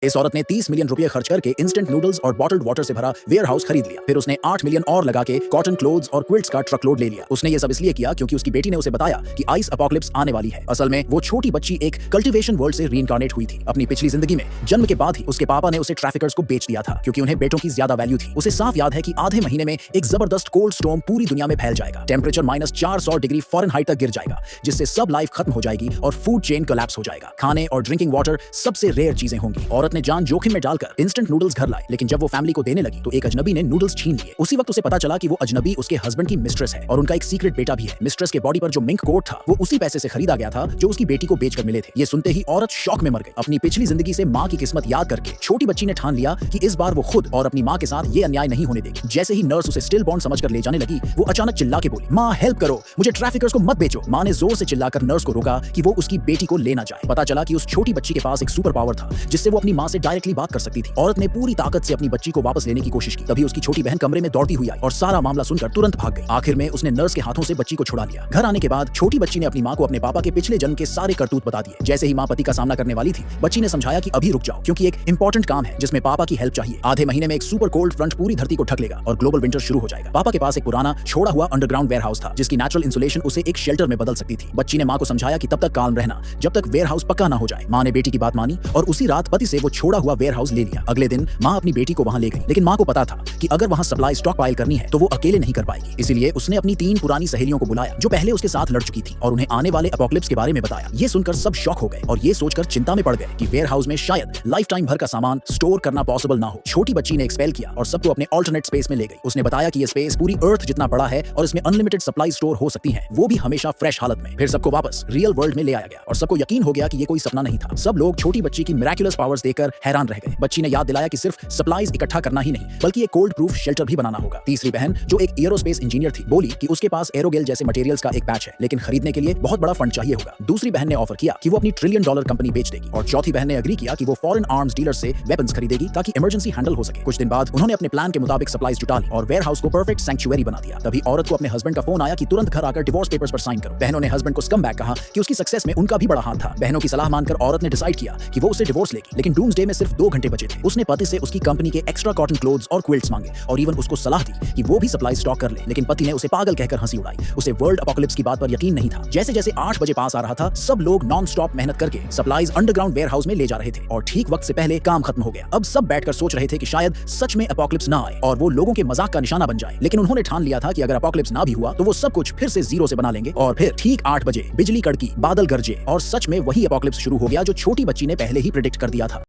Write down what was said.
इस औरत ने 30 मिलियन रुपए खर्च करके इंस्टेंट नूडल्स और बॉटल्ड वाटर से भरा वेयर हाउस खरीद लिया। फिर उसने 8 मिलियन और लगा के कॉटन क्लोथ्स और क्विल्ट्स का ट्रक लोड ले लिया। उसने ये सब इसलिए किया क्योंकि उसकी बेटी ने उसे बताया कि आइस अपोकलिप्स आने वाली है। असल में वो छोटी बच्ची एक कल्टीवेशन वर्ल्ड से रीइंकार्नेट हुई थी। अपनी पिछली जिंदगी में जन्म के बाद ही उसके पापा ने उसे ट्रैफिकर्स को बेच दिया था क्योंकि उन्हें बेटों की ज्यादा वैल्यू थी। उसे साफ याद है कि आधे महीने में एक जबरदस्त कोल्ड स्टॉर्म पूरी दुनिया में फैल जाएगा। टेम्परेचर -400 डिग्री फ़ारेनहाइट तक गिर जाएगा, जिससे सब लाइफ खत्म हो जाएगी और फूड चेन कोलैप्स हो जाएगा। खाने और ड्रिंकिंग वाटर सबसे रेयर चीजें होंगी। औरत ने जान जोखिम में डालकर इंस्टेंट नूडल्स घर लाए, लेकिन जब वो फैमिली को देने लगी तो एक अजनबी ने नूडल्स छीन लिए। उसी वक्त उसे पता चला कि वो अजनबी उसके हस्बैंड की मिस्ट्रेस है और उनका एक सीक्रेट बेटा भी है। मिस्ट्रेस के बॉडी पर जो मिंक कोट था वो उसी पैसे से खरीदा गया था जो उसकी बेटी को बेचकर मिले थे। ये सुनते ही औरत शॉक में मर गई। अपनी पिछली जिंदगी से माँ की किस्मत याद करके छोटी बच्ची ने ठान लिया कि इस बार वो खुद और अपनी माँ के साथ ये अन्याय नहीं होने देगी। जैसे ही नर्स उसे स्टिल बॉर्न समझकर ले जाने लगी, वो अचानक चिल्ला के बोली, माँ हेल्प करो, मुझे ट्रैफिकर्स को मत बेचो। माँ ने जोर से चिल्लाकर नर्स को रोका कि वो उसकी बेटी को लेना जाए। पता चला कि उस छोटी बच्ची के पास एक सुपर पावर था जिससे वो अपनी माँ से डायरेक्टली बात कर सकती थी। औरत ने पूरी ताकत से अपनी बच्ची को वापस लेने की कोशिश की। तभी उसकी छोटी बहन कमरे में दौड़ती हुई आई और सारा मामला सुनकर तुरंत भाग गई। आखिर में उसने नर्स के हाथों से बच्ची को छुड़ा लिया। घर आने के बाद छोटी बच्ची ने अपनी माँ को अपने पापा के पिछले जन्म के सारे करतूत बता दिए। जैसे ही माँ पति का सामना करने वाली थी, बच्ची ने समझाया कि अभी रुक जाओ क्योंकि एक इंपॉर्टेंट काम है जिसमें पापा की हेल्प चाहिए। आधे महीने में एक सुपर कोल्ड फ्रंट पूरी धरती को ढक लेगा और ग्लोबल विंटर शुरू हो जाएगा। पापा के पास एक पुराना छोड़ा हुआ अंडरग्राउंड वेयरहाउस था जिसकी नेचुरल इंसुलेशन उसे एक शेल्टर में बदल सकती थी। बच्ची ने माँ को समझाया कि तब तक काम रहना जब तक वेयरहाउस पक्का ना हो जाए। माँ ने बेटी की बात मानी और उसी रात पति से वो छोड़ा हुआ वेयरहाउस ले लिया। अगले दिन माँ अपनी बेटी को वहां ले गई, लेकिन माँ को पता था कि अगर वहां सप्लाई स्टॉक पाइल करनी है तो वो अकेले नहीं कर पाएगी। इसीलिए उसने अपनी 3 पुरानी सहेलियों को बुलाया जो पहले उसके साथ लड़ चुकी थी और उन्हें आने वाले अपोकलिप्स के बारे में बताया। ये सुनकर सब शॉक हो गए और ये सोचकर चिंता में पड़ गए कि वेयरहाउस में शायद लाइफ टाइम भर का सामान स्टोर करना पॉसिबल ना हो। छोटी बच्ची ने एक्सपेल किया और सबको अपने ऑल्टरनेट स्पेस में ले गई। उसने बताया कि ये स्पेस पूरी अर्थ जितना बड़ा है और इसमें अनलिमिटेड सप्लाई स्टोर हो सकती है, वो भी हमेशा फ्रेश हालत में। फिर सबको वापस रियल वर्ल्ड में ले आया गया और सबको यकीन हो गया कि ये कोई सपना नहीं था। सब लोग छोटी बच्ची की मिरेक्युलस पावर्स देखकर हैरान रह गए। बच्ची ने याद दिलाया कि सिर्फ सप्लाईज इकट्ठा करना ही नहीं बल्कि एक कोल्ड प्रूफ शेल्टर भी बनाना होगा। तीसरी बहन जो एक एरोस्पेस इंजीनियर थी बोली कि उसके पास एरोगेल जैसे मटेरियल्स का एक पैच है, लेकिन खरीदने के लिए बहुत बड़ा फंड चाहिए होगा। दूसरी बहन ने ऑफर किया कि वो अपनी $1 ट्रिलियन कंपनी बेच देगी और चौथी बहन ने एग्री किया कि वो फॉरेन आर्म्स डीलर से वेपन्स खरीदेगी ताकि इमरजेंसी हैंडल हो सके। कुछ दिन बाद उन्होंने अपने प्लान के मुताबिक सप्लाईज जुटा ली और वेयरहाउस को परफेक्ट सैंक्चुअरी बना दिया। तभी औरत को अपने हस्बैंड का फोन आया कि तुरंत घर आकर डिवोर्स पेपर्स पर साइन करो। बहनों ने हस्बैंड को स्कमबैग कहा कि उसकी सक्सेस में उनका भी बड़ा हाथ था। बहनों की सलाह मानकर औरत ने डिसाइड किया कि वो उसे डिवोर्स लेगी, लेकिन डूम्सडे में सिर्फ 2 घंटे बचे थे। उसने पति से उसकी कंपनी के एक्स्ट्रा कॉटन क्लोथ्स और क्विल्ट्स मांगे और इवन उसको सलाह दी कि वो भी सप्लाई स्टॉक कर ले, लेकिन पति ने उसे पागल कहकर हंसी उड़ाई। उसे वर्ल्ड अपोकलिप्स की बात पर यकीन नहीं था। जैसे जैसे 8 बजे पास आ रहा था, सब लोग नॉन स्टॉप मेहनत करके सप्लाईज अंडरग्राउंड वेयरहाउस में ले जा रहे थे और ठीक वक्त से पहले काम खत्म हो गया। अब सब बैठकर सोच रहे थे कि शायद सच में अपोकलिप्स ना आए और वो लोगों के मजाक का निशाना बन जाए, लेकिन उन्होंने ठान लिया था कि अगर अपोकलिप्स ना भी हुआ तो वो सब कुछ फिर से जीरो से बना लेंगे। और फिर ठीक 8 बजे बिजली कड़की, बादल गरजे और सच में वही अपोकलिप्स शुरू हो गया जो छोटी बच्ची ने पहले ही प्रेडिक्ट कर दिया था।